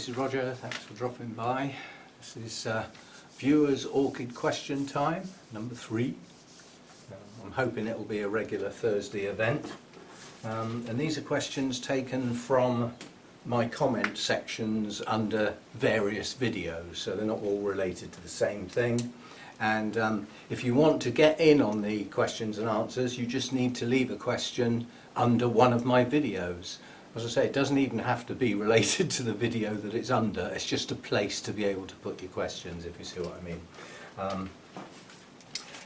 this is Roger, thanks for dropping by. This is viewers orchid question time, number 3. I'm hoping it will be a regular Thursday event. And these are questions taken from my comment sections under various videos, so they're not all related to the same thing. And if you want to get in on the questions and answers, you just need to leave a question under one of my videos. As I say, it doesn't even have to be related to the video that it's under, it's just a place to be able to put your questions, if you see what I mean.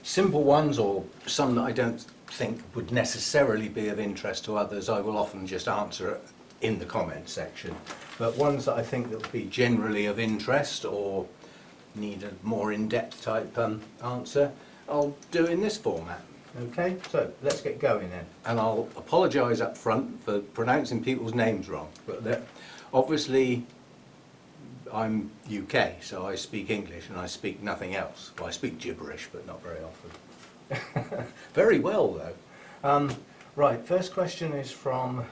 Simple ones, or some that I don't think would necessarily be of interest to others, I will often just answer it in the comment section. But ones that I think that will be generally of interest or need a more in-depth type answer, I'll do in this format. Okay, so let's get going then. And I'll apologise up front for pronouncing people's names wrong, but obviously I'm UK, so I speak English and I speak nothing else. Well, I speak gibberish, but not very often. Very well though. Right, first question is from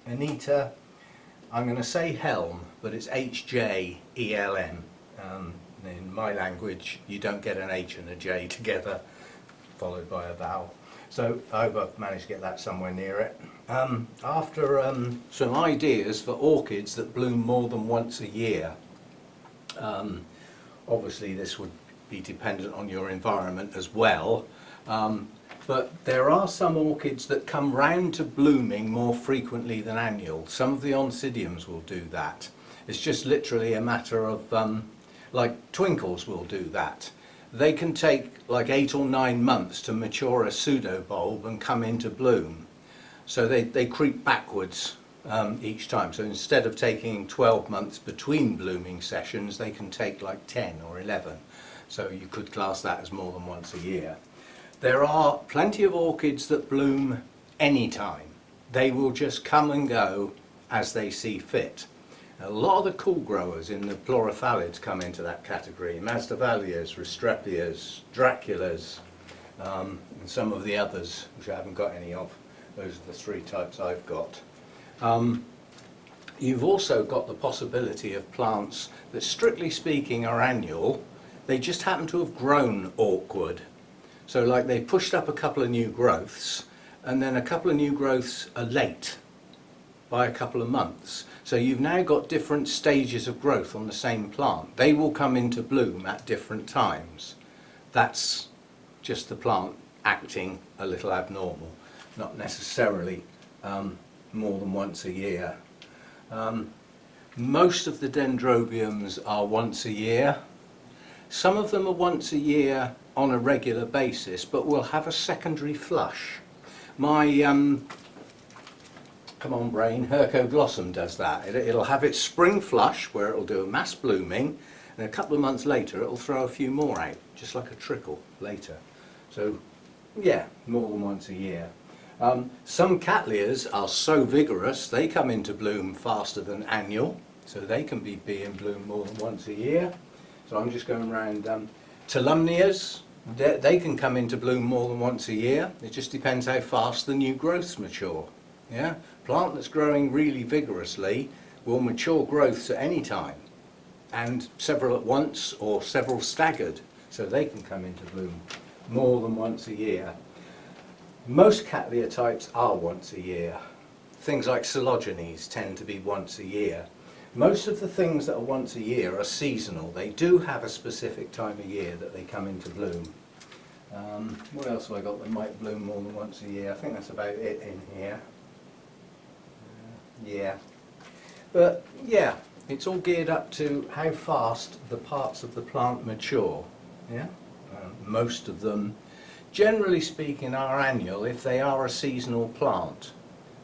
Anita. I'm going to say Helm, but it's H-J-E-L-M. In my language, you don't get an H and a J together, followed by a vowel. So I hope I've managed to get that somewhere near it. After some ideas for orchids that bloom more than once a year. Obviously this would be dependent on your environment as well. But there are some orchids that come round to blooming more frequently than annual. Some of the oncidiums will do that. It's just literally a matter of, like twinkles will do that. They can take like 8 or 9 months to mature a pseudobulb and come into bloom. So they creep backwards each time. So instead of taking 12 months between blooming sessions, they can take like 10 or 11. So you could class that as more than once a year. There are plenty of orchids that bloom anytime. They will just come and go as they see fit. A lot of the cool growers in the pleurophalids come into that category. Masdevallias, Restrepias, Draculas, and some of the others, which I haven't got any of. Those are the 3 types I've got. You've also got the possibility of plants that, strictly speaking, are annual. They just happen to have grown awkward. So like they've pushed up a couple of new growths, and then a couple of new growths are late by a couple of months. So you've now got different stages of growth on the same plant. They will come into bloom at different times. That's just the plant acting a little abnormal, not necessarily more than once a year. Most of the dendrobiums are once a year. Some of them are once a year on a regular basis, but will have a secondary flush. My come on brain, Hercoglossum does that. It'll have its spring flush where it'll do a mass blooming, and a couple of months later it'll throw a few more out, just like a trickle later. So yeah, more than once a year. Some Cattleyas are so vigorous they come into bloom faster than annual, so they can be in bloom more than once a year. So I'm just going around. Tolumnias, they can come into bloom more than once a year. It just depends how fast the new growths mature. Yeah, plant that's growing really vigorously will mature growths at any time, and several at once or several staggered, so they can come into bloom more than once a year. Most Cattleya types are once a year. Things like Coelogenes tend to be once a year. Most of the things that are once a year are seasonal. They do have a specific time of year that they come into bloom. What else have I got that might bloom more than once a year? I think that's about it in here. Yeah, but yeah, it's all geared up to how fast the parts of the plant mature. Yeah, most of them, generally speaking, are annual if they are a seasonal plant.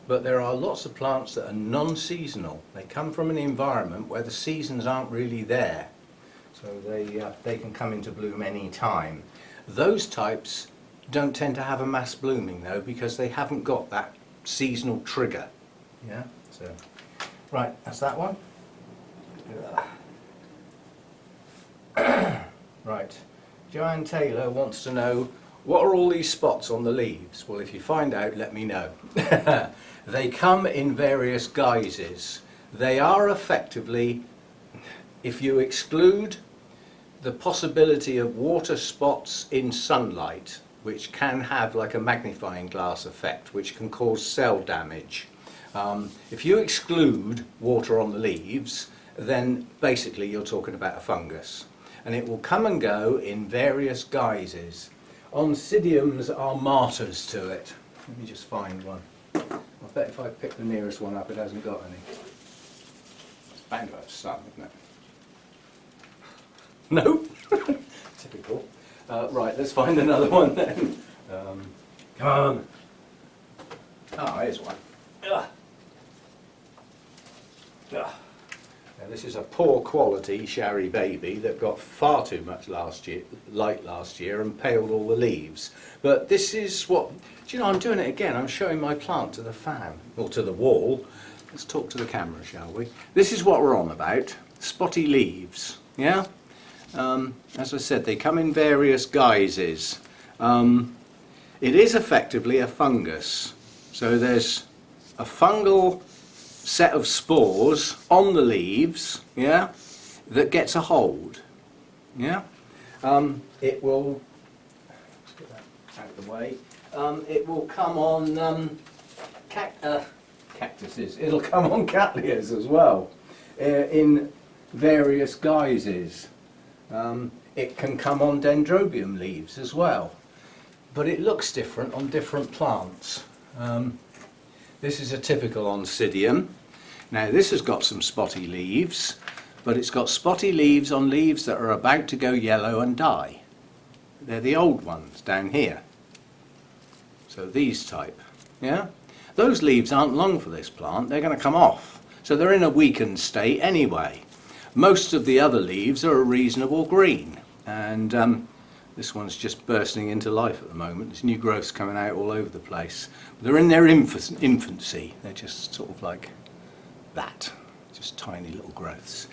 But there are lots of plants that are non-seasonal. They come from an environment where the seasons aren't really there, so they can come into bloom any time. Those types don't tend to have a mass blooming though, because they haven't got that seasonal trigger. Yeah. So, right, that's that one. Right, Joanne Taylor wants to know, what are all these spots on the leaves? Well, if you find out, let me know. They come in various guises. They are effectively if you exclude the possibility of water spots in sunlight, which can have like a magnifying glass effect, which can cause cell damage. If you exclude water on the leaves, then basically you're talking about a fungus. And it will come and go in various guises. Oncidiums are martyrs to it. Let me just find one. I bet if I pick the nearest one up, it hasn't got any. It's bound to have some, isn't it? No. Typical. Right, let's find another one then. Come on. Ah, here's one. Ugh. Ugh. Now, this is a poor quality Sherry baby that got far too much light last year and paled all the leaves. But this is what, do you know, I'm doing it again. I'm showing my plant to the fan, or to the wall. Let's talk to the camera, shall we? This is what we're on about. Spotty leaves, yeah? As I said, they come in various guises. It is effectively a fungus. So there's a fungal set of spores on the leaves, yeah, that gets a hold, yeah. It will, let's get that out of the way, it will come on cactuses, it'll come on cattleyas as well, in various guises. It can come on dendrobium leaves as well, but it looks different on different plants. This is a typical oncidium. Now this has got some spotty leaves, but it's got spotty leaves on leaves that are about to go yellow and die. They're the old ones down here. So these type, yeah? Those leaves aren't long for this plant, they're going to come off. So they're in a weakened state anyway. Most of the other leaves are a reasonable green, and this one's just bursting into life at the moment. There's new growths coming out all over the place. They're in their infancy. They're just sort of like that, just tiny little growths.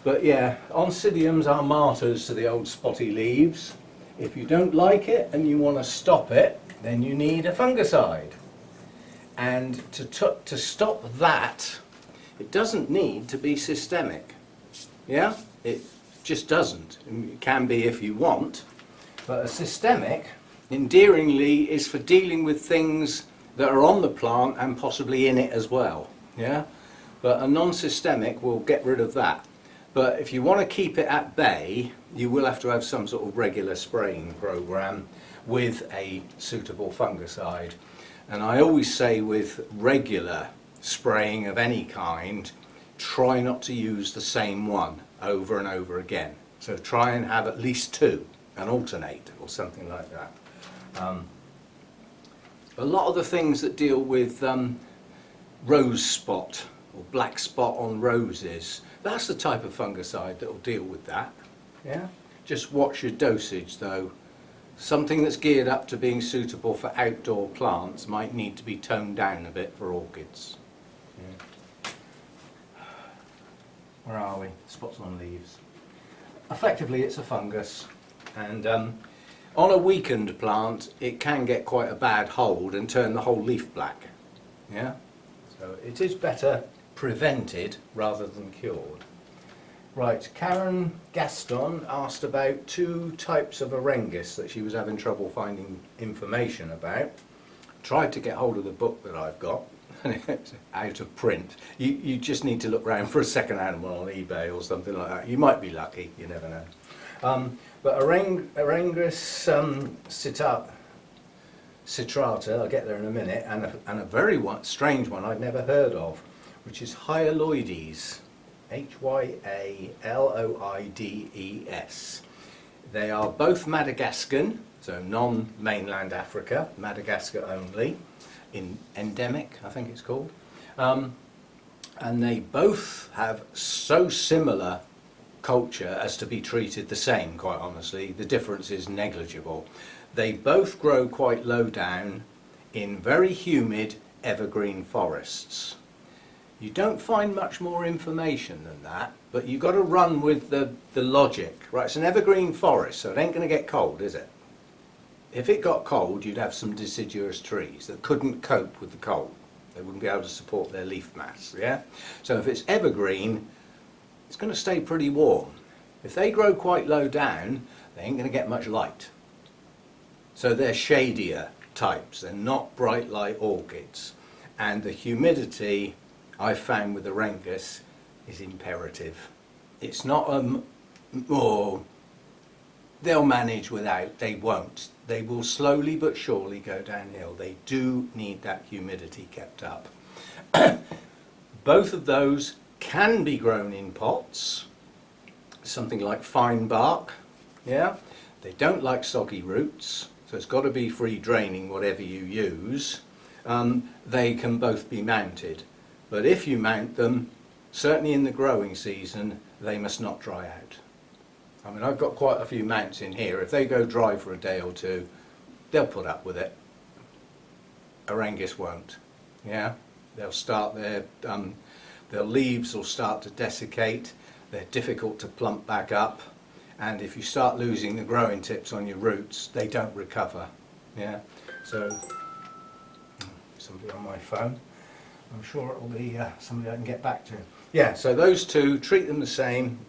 But yeah, oncidiums are martyrs to the old spotty leaves. If you don't like it and you want to stop it, then you need a fungicide. And to stop that, it doesn't need to be systemic. Yeah, it just doesn't. It can be if you want. But a systemic, endearingly, is for dealing with things that are on the plant and possibly in it as well. Yeah? But a non-systemic will get rid of that. But if you want to keep it at bay, you will have to have some sort of regular spraying program with a suitable fungicide. And I always say with regular spraying of any kind, try not to use the same one over and over again. So try and have at least two and alternate or something like that. A lot of the things that deal with rose spot or black spot on roses, that's the type of fungicide that will deal with that. Yeah? Just watch your dosage though. Something that's geared up to being suitable for outdoor plants might need to be toned down a bit for orchids. Yeah. Where are we? Spots on leaves. Effectively it's a fungus, and on a weakened plant it can get quite a bad hold and turn the whole leaf black. Yeah? So it is better prevented rather than cured. Right, Karen Gaston asked about two types of Aerangis that she was having trouble finding information about. Tried to get hold of the book that I've got, and it's out of print. You just need to look around for a second-hand one on eBay or something like that. You might be lucky, you never know. But Aerangis citrata, I'll get there in a minute, and a very strange one I've never heard of, which is hyaloides. Hyaloides. They are both Madagascan, so non-mainland Africa, Madagascar only, endemic, I think it's called. And they both have so similar culture as to be treated the same, quite honestly. The difference is negligible. They both grow quite low down in very humid evergreen forests. You don't find much more information than that, but you've got to run with the logic. Right, it's an evergreen forest, so it ain't going to get cold, is it? If it got cold, you'd have some deciduous trees that couldn't cope with the cold. They wouldn't be able to support their leaf mass, yeah? So if it's evergreen, it's going to stay pretty warm. If they grow quite low down, they ain't going to get much light. So they're shadier types, they're not bright light orchids. And the humidity I've found with the Aerangis is imperative. It's not oh, they'll manage without, they won't. They will slowly but surely go downhill. They do need that humidity kept up. Both of those can be grown in pots, something like fine bark, yeah? They don't like soggy roots, so it's got to be free draining whatever you use. They can both be mounted, but if you mount them, certainly in the growing season, they must not dry out. I mean, I've got quite a few mounts in here. If they go dry for a day or two, they'll put up with it. Aerangis won't, yeah? They'll start their leaves will start to desiccate, they're difficult to plump back up, and if you start losing the growing tips on your roots, they don't recover. Yeah. So, somebody on my phone, I'm sure it'll be somebody I can get back to. Yeah, so those two, treat them the same.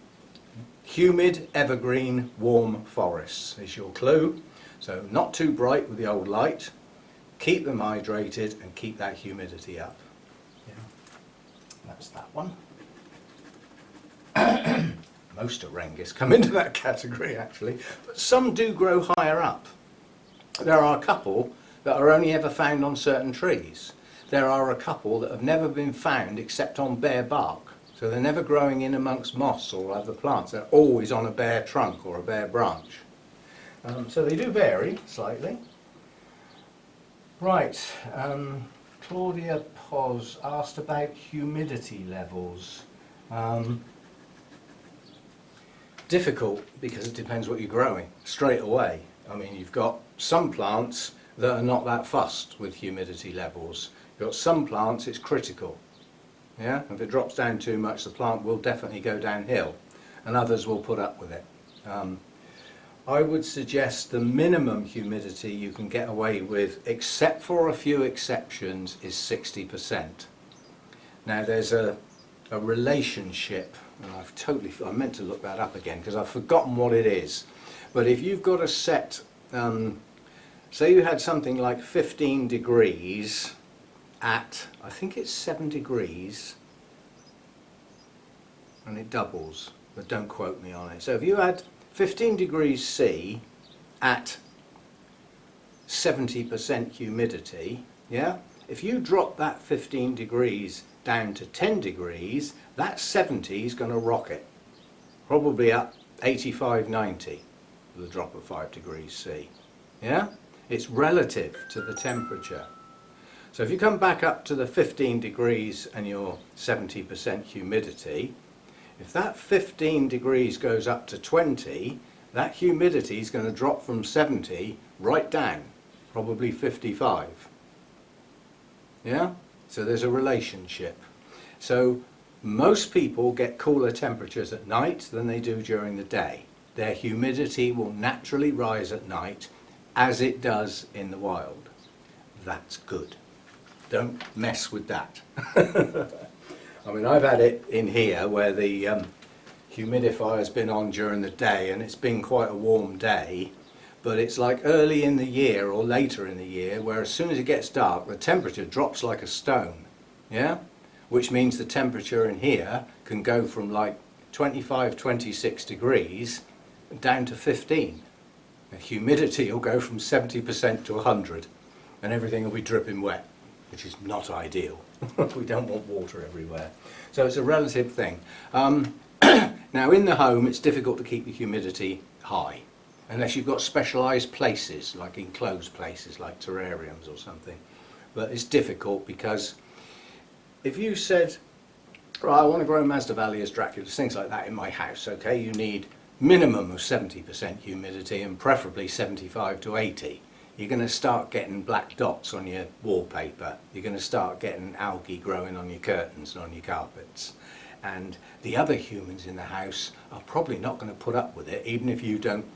Humid, evergreen, warm forests is your clue. So not too bright with the old light, keep them hydrated and keep that humidity up. That's that one. Most Aerangis come into that category actually, but some do grow higher up. There are a couple that are only ever found on certain trees. There are a couple that have never been found except on bare bark. So they're never growing in amongst moss or other plants. They're always on a bare trunk or a bare branch. So they do vary slightly. Right. Claudia Poz asked about humidity levels. Difficult because it depends what you're growing straight away. I mean, you've got some plants that are not that fussed with humidity levels. You've got some plants it's critical. Yeah? If it drops down too much, the plant will definitely go downhill, and others will put up with it. I would suggest the minimum humidity you can get away with, except for a few exceptions, is 60%. Now there's a relationship, and I meant to look that up again because I've forgotten what it is. But if you've got a set, say you had something like 15 degrees at, I think it's 7 degrees, and it doubles, but don't quote me on it. So if you had 15 degrees C at 70% humidity, yeah? If you drop that 15 degrees down to 10 degrees, that 70 is going to rocket, probably up 85, 90 with a drop of 5 degrees C. Yeah? It's relative to the temperature. So if you come back up to the 15 degrees and your 70% humidity, if that 15 degrees goes up to 20, that humidity is going to drop from 70 right down, probably 55. Yeah? So there's a relationship. So most people get cooler temperatures at night than they do during the day. Their humidity will naturally rise at night as it does in the wild. That's good. Don't mess with that. I mean, I've had it in here where the humidifier's been on during the day and it's been quite a warm day, but it's like early in the year or later in the year where as soon as it gets dark the temperature drops like a stone, yeah? Which means the temperature in here can go from like 25, 26 degrees down to 15. The humidity will go from 70% to 100 and everything will be dripping wet, which is not ideal. We don't want water everywhere. So it's a relative thing. Now in the home it's difficult to keep the humidity high unless you've got specialised places, like enclosed places like terrariums or something. But it's difficult because if you said, right, I want to grow Masdevallias Draculus, things like that in my house, okay, you need minimum of 70% humidity and preferably 75 to 80. You're going to start getting black dots on your wallpaper. You're going to start getting algae growing on your curtains and on your carpets. And the other humans in the house are probably not going to put up with it, even if you don't.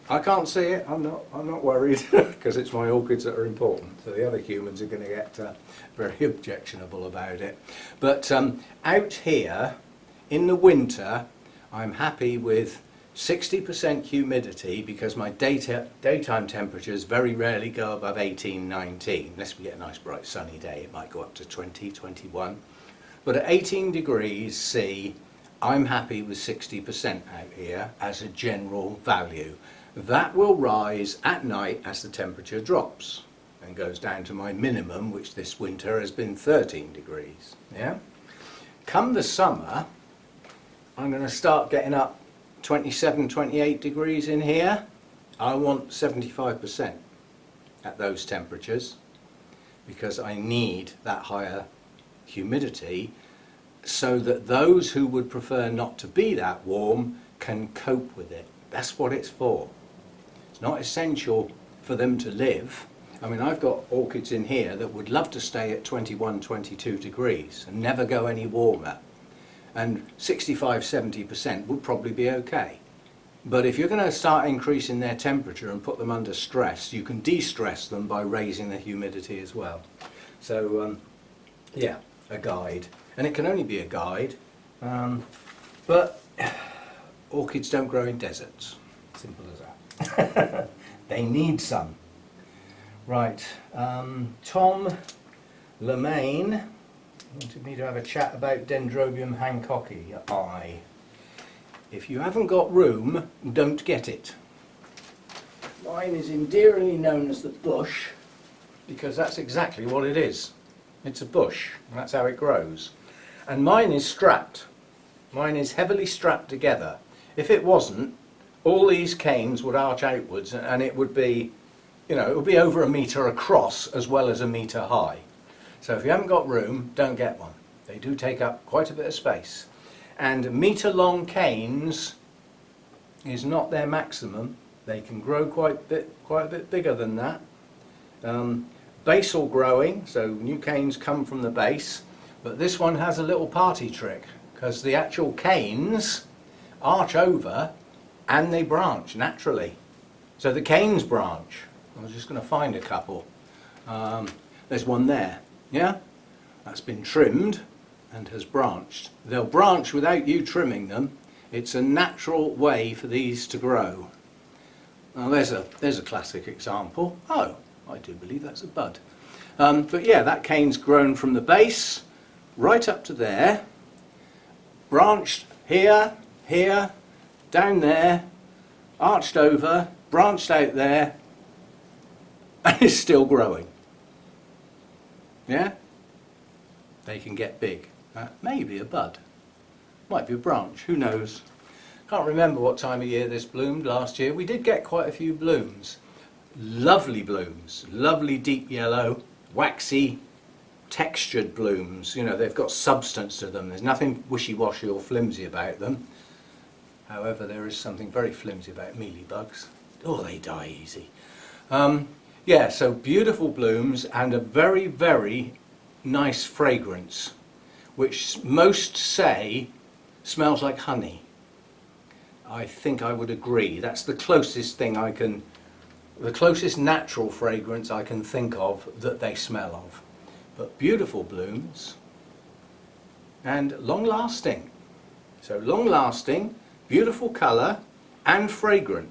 I can't see it. I'm not worried because it's my orchids that are important. So the other humans are going to get very objectionable about it. But out here, in the winter I'm happy with 60% humidity because my daytime temperatures very rarely go above 18, 19. Unless we get a nice bright sunny day, it might go up to 20, 21. But at 18 degrees C, I'm happy with 60% out here as a general value. That will rise at night as the temperature drops and goes down to my minimum, which this winter has been 13 degrees. Yeah? Come the summer, I'm going to start getting up 27, 28 degrees in here. I want 75% at those temperatures because I need that higher humidity so that those who would prefer not to be that warm can cope with it. That's what it's for. It's not essential for them to live. I mean, I've got orchids in here that would love to stay at 21, 22 degrees and never go any warmer. And 65, 70% would probably be okay. But if you're going to start increasing their temperature and put them under stress, you can de-stress them by raising the humidity as well. So, yeah, a guide. And it can only be a guide. But orchids don't grow in deserts. Simple as that. They need sun. Right, Tom Lemaine wanted me to have a chat about Dendrobium hancockii. If you haven't got room, don't get it. Mine is endearingly known as the bush because that's exactly what it is. It's a bush, and that's how it grows. And mine is strapped. Mine is heavily strapped together. If it wasn't, all these canes would arch outwards and it would be, you know, it would be over a metre across as well as a metre high. So if you haven't got room, don't get one. They do take up quite a bit of space. And metre long canes is not their maximum. They can grow quite a bit bigger than that. Basal growing, so new canes come from the base, but this one has a little party trick because the actual canes arch over and they branch naturally. So the canes branch. I was just going to find a couple. There's one there. Yeah, that's been trimmed and has branched. They'll branch without you trimming them. It's a natural way for these to grow. Now there's a classic example. Oh, I do believe that's a bud. But yeah, that cane's grown from the base right up to there, branched here, here, down there, arched over, branched out there, and is still growing. Yeah? They can get big. Maybe a bud. Might be a branch, who knows. Can't remember what time of year this bloomed last year. We did get quite a few blooms. Lovely blooms. Lovely deep yellow, waxy, textured blooms. You know, they've got substance to them. There's nothing wishy-washy or flimsy about them. However, there is something very flimsy about mealybugs. Oh, they die easy. Yeah, so beautiful blooms and a very, very nice fragrance, which most say smells like honey. I think I would agree. That's the closest thing the closest natural fragrance I can think of that they smell of. But beautiful blooms and long-lasting. So long-lasting, beautiful colour and fragrant.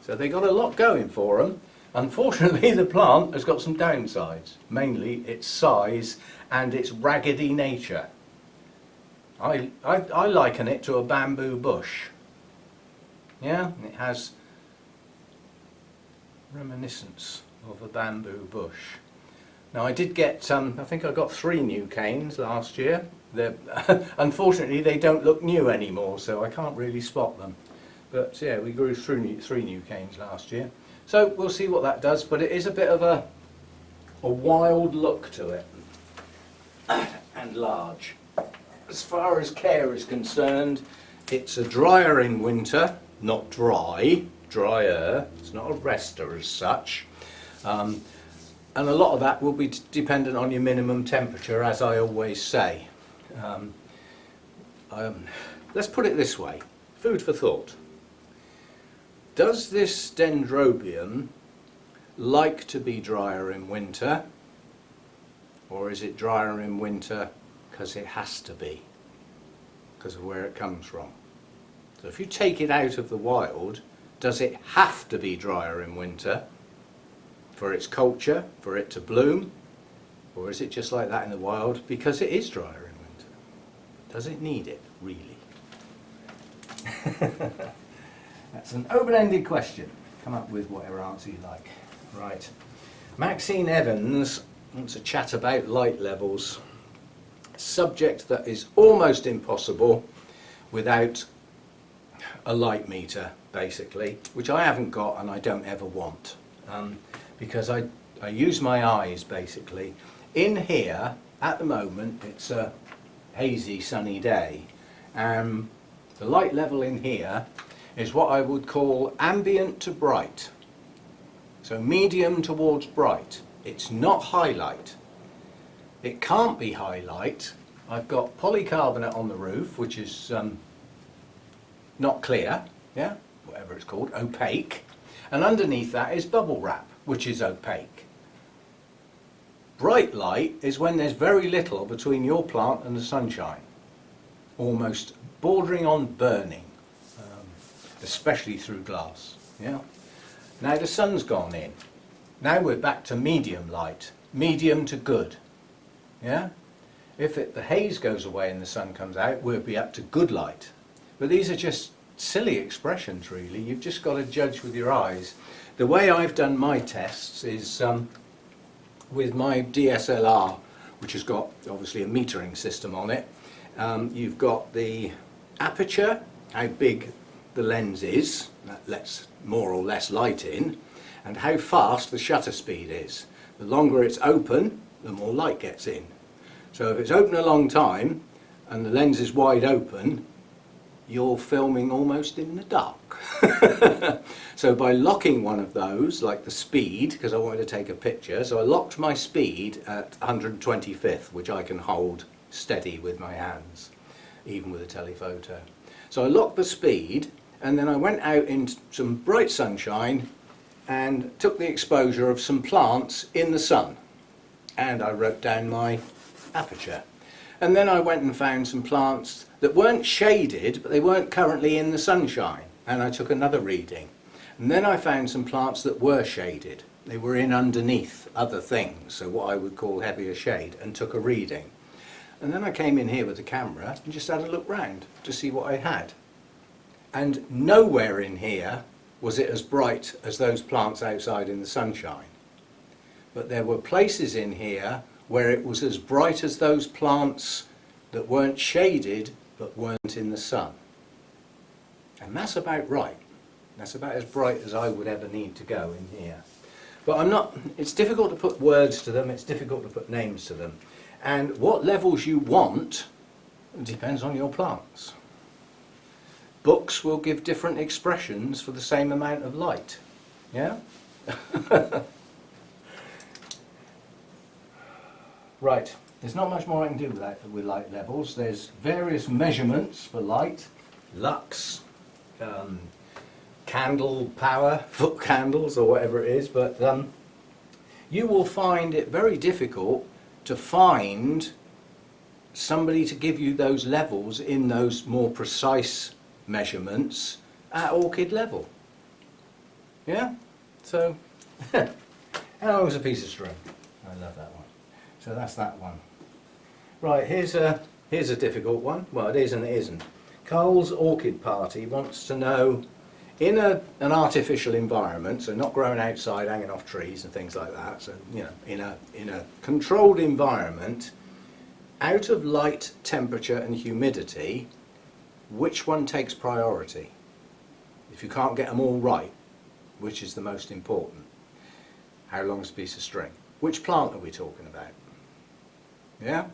So they got a lot going for them. Unfortunately, the plant has got some downsides, mainly its size and its raggedy nature. I liken it to a bamboo bush. Yeah, it has reminiscence of a bamboo bush. Now I did get, I think I got 3 new canes last year. Unfortunately, they don't look new anymore, so I can't really spot them. But yeah, we grew 3 new canes last year. So we'll see what that does, but it is a bit of a wild look to it, and large. As far as care is concerned, it's a drier in winter, not dry, drier. It's not a rester as such. And a lot of that will be dependent on your minimum temperature, as I always say. Let's put it this way, food for thought. Does this dendrobium like to be drier in winter, or is it drier in winter because it has to be? because of where it comes from. So if you take it out of the wild, does it have to be drier in winter for its culture, for it to bloom? Or is it just like that in the wild because it is drier in winter? Does it need it, really? That's an open-ended question. Come up with whatever answer you like. Right. Maxine Evans wants to chat about light levels. A subject that is almost impossible without a light meter, basically, which I haven't got and I don't ever want. Because I use my eyes, basically. In here, at the moment, it's a hazy, sunny day. The light level in here is what I would call ambient to bright. So medium towards bright. It's not highlight. It can't be highlight. I've got polycarbonate on the roof, which is not clear, yeah, whatever it's called, opaque. And underneath that is bubble wrap, which is opaque. Bright light is when there's very little between your plant and the sunshine, almost bordering on burning, especially through glass. Yeah. Now the sun's gone in. Now we're back to medium light, medium to good. Yeah. If the haze goes away and the sun comes out, we'll be up to good light. But these are just silly expressions, really. You've just got to judge with your eyes. The way I've done my tests is with my DSLR, which has got obviously a metering system on it. You've got the aperture, how big the lens is, that lets more or less light in, and how fast the shutter speed is. The longer it's open, the more light gets in. So if it's open a long time and the lens is wide open, you're filming almost in the dark. So by locking one of those, like the speed, because I wanted to take a picture, so I locked my speed at 125th, which I can hold steady with my hands, even with a telephoto. So I locked the speed, and then I went out in some bright sunshine and took the exposure of some plants in the sun. And I wrote down my aperture. And then I went and found some plants that weren't shaded, but they weren't currently in the sunshine. And I took another reading. And then I found some plants that were shaded. They were in underneath other things, so what I would call heavier shade, and took a reading. And then I came in here with the camera and just had a look round to see what I had. And nowhere in here was it as bright as those plants outside in the sunshine. But there were places in here where it was as bright as those plants that weren't shaded but weren't in the sun. And that's about right. That's about as bright as I would ever need to go in here. But it's difficult to put words to them, it's difficult to put names to them. And what levels you want depends on your plants. Books will give different expressions for the same amount of light. Yeah? Right, there's not much more I can do with light levels. There's various measurements for light, lux, candle power, foot candles or whatever it is, but you will find it very difficult to find somebody to give you those levels in those more precise measurements at orchid level. Yeah? So, how long is a piece of string? I love that one. So that's that one. Right, here's a difficult one. Well, it is and it isn't. Carl's Orchid Party wants to know, in an artificial environment, so not growing outside, hanging off trees and things like that, so you know, in a controlled environment, out of light, temperature and humidity, which one takes priority? If you can't get them all right, which is the most important? How long's a piece of string? Which plant are we talking about? Yeah?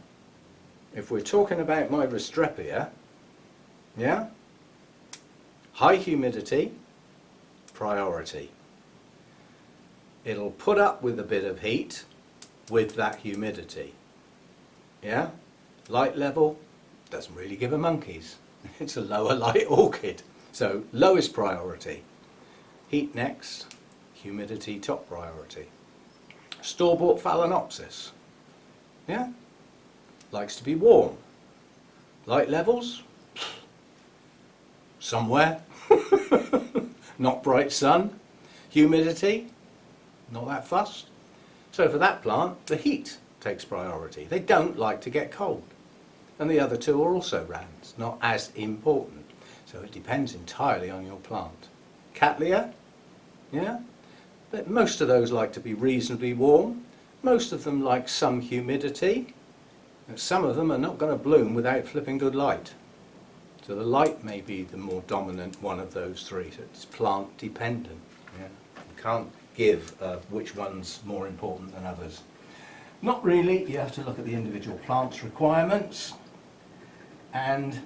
If we're talking about my Restrepia, yeah? High humidity, priority. It'll put up with a bit of heat with that humidity. Yeah? Light level, doesn't really give a monkeys. It's a lower light orchid. So lowest priority. Heat next, humidity top priority. Store-bought Phalaenopsis. Yeah? Likes to be warm. Light levels, somewhere. Not bright sun. Humidity, not that fussed. So for that plant, the heat takes priority. They don't like to get cold. And the other two are also rands, not as important. So it depends entirely on your plant. Cattleya, yeah, but most of those like to be reasonably warm. Most of them like some humidity. And some of them are not going to bloom without flipping good light. So the light may be the more dominant one of those three. So it's plant dependent. Yeah. You can't give which one's more important than others. Not really. You have to look at the individual plant's requirements. And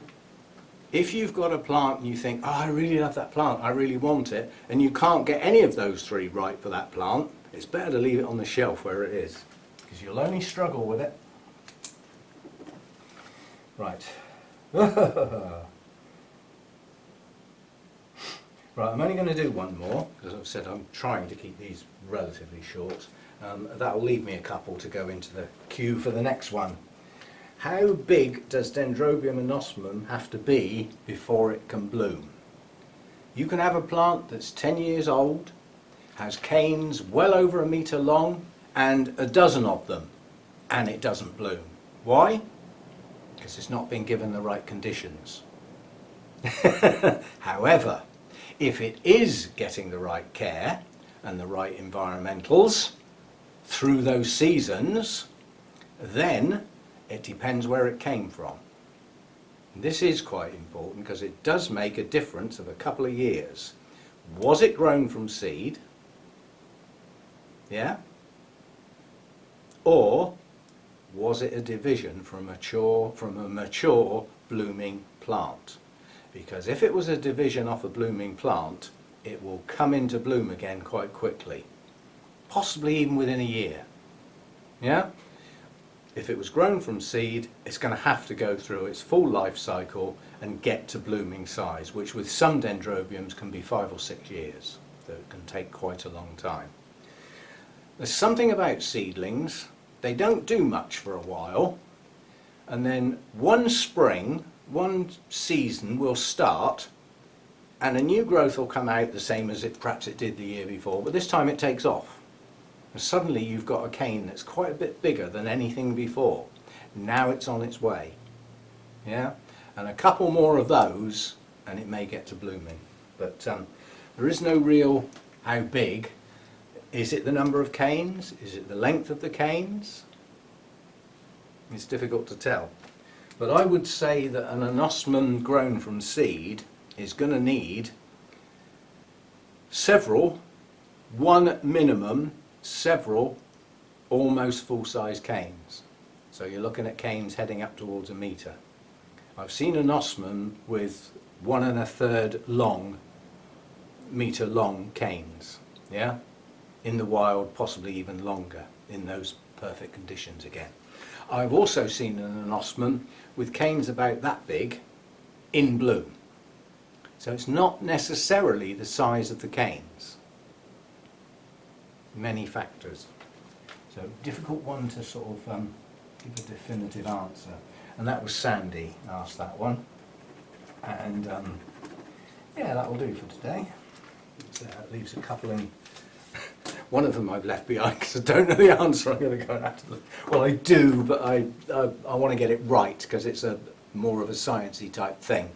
if you've got a plant and you think, oh, I really love that plant, I really want it, and you can't get any of those three right for that plant, it's better to leave it on the shelf where it is, because you'll only struggle with it. Right. Right, I'm only going to do one more, because I've said I'm trying to keep these relatively short. That'll leave me a couple to go into the queue for the next one. How big does Dendrobium and Osmanium have to be before it can bloom? You can have a plant that's 10 years old, has canes well over 1 metre long, and a dozen of them, and it doesn't bloom. Why? Because it's not been given the right conditions. However, if it is getting the right care and the right environmentals through those seasons, then it depends where it came from. And this is quite important because it does make a difference of a couple of years. Was it grown from seed? Yeah? Or was it a division from a mature blooming plant? Because if it was a division off a blooming plant, it will come into bloom again quite quickly, possibly even within a year. Yeah? If it was grown from seed, it's going to have to go through its full life cycle and get to blooming size, which with some dendrobiums can be 5 or 6 years. So it can take quite a long time. There's something about seedlings, they don't do much for a while, and then one spring, one season will start, and a new growth will come out the same as perhaps it did the year before, but this time it takes off. And suddenly you've got a cane that's quite a bit bigger than anything before. Now it's on its way. Yeah? And a couple more of those and it may get to blooming. But there is no real how big. Is it the number of canes? Is it the length of the canes? It's difficult to tell. But I would say that an anosmum grown from seed is going to need several, one minimum, several almost full-size canes. So you're looking at canes heading up towards 1 metre. I've seen an osmum with 1 1/3 long, metre long canes. Yeah? In the wild, possibly even longer, in those perfect conditions again. I've also seen an anosmum with canes about that big in bloom. So it's not necessarily the size of the canes. Many factors. So difficult one to sort of give a definitive answer. And that was Sandy asked that one. And yeah, that will do for today. That leaves a couple in. One of them I've left behind because I don't know the answer. I'm going to go and have to look. Well, I do, but I want to get it right because it's a more of a sciencey type thing.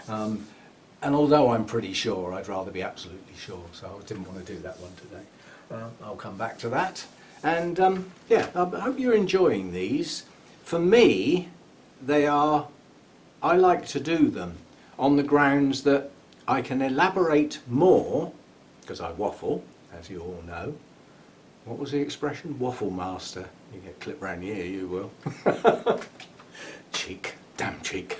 And although I'm pretty sure, I'd rather be absolutely sure. So I didn't want to do that one today. I'll come back to that. And yeah, I hope you're enjoying these. For me, I like to do them on the grounds that I can elaborate more, because I waffle, as you all know. What was the expression? Waffle master. You get clipped round the ear, you will. Cheek, damn cheek.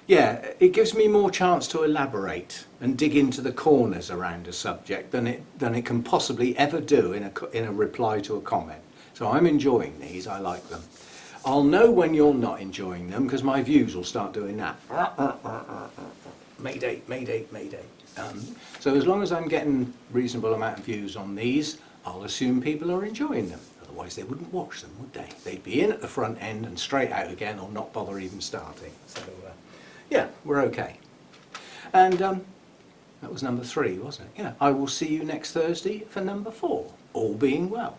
Yeah, it gives me more chance to elaborate and dig into the corners around a subject than it can possibly ever do in a reply to a comment. So I'm enjoying these, I like them. I'll know when you're not enjoying them because my views will start doing that. Mayday, mayday, mayday. So as long as I'm getting reasonable amount of views on these, I'll assume people are enjoying them. Otherwise they wouldn't watch them, would they? They'd be in at the front end and straight out again or not bother even starting. So yeah, we're okay. And that was number 3, wasn't it? Yeah. I will see you next Thursday for number 4, all being well.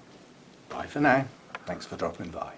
Bye for now. Thanks for dropping by.